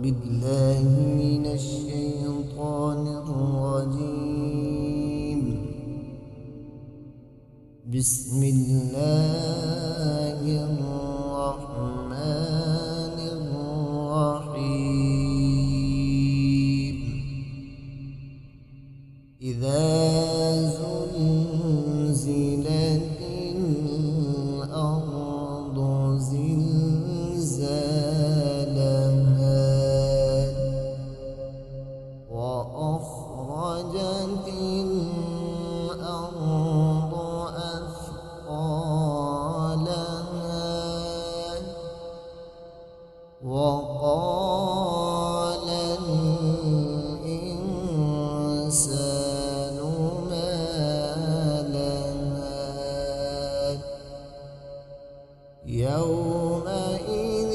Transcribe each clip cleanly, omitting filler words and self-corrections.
بالله من الشيطان الرجيم. بسم الله الرحمن الرحيم. إذا زلزلت الأرض زلزالها وأخرجت الأرض أثقالها وقال الإنسان ما لها يومئذ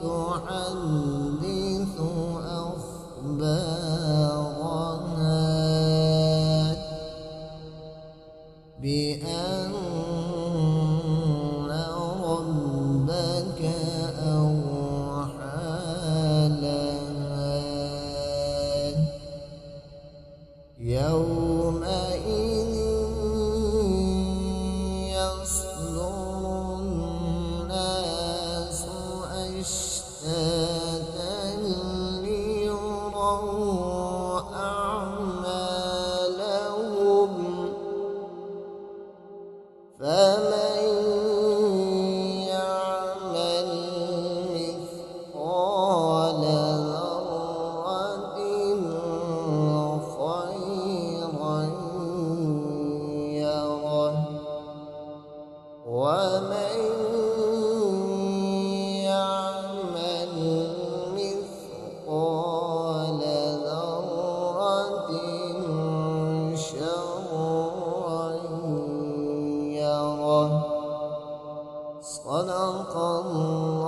تحدث أخبارها بأن ربك أوحى لها يومئذ يصدر الناس أشتاتا ليروا أعمالهم فمن يعمل مثقال ذرة خيرا يره ومن يعمل مثقال ذرة شرا يره. صدق الله.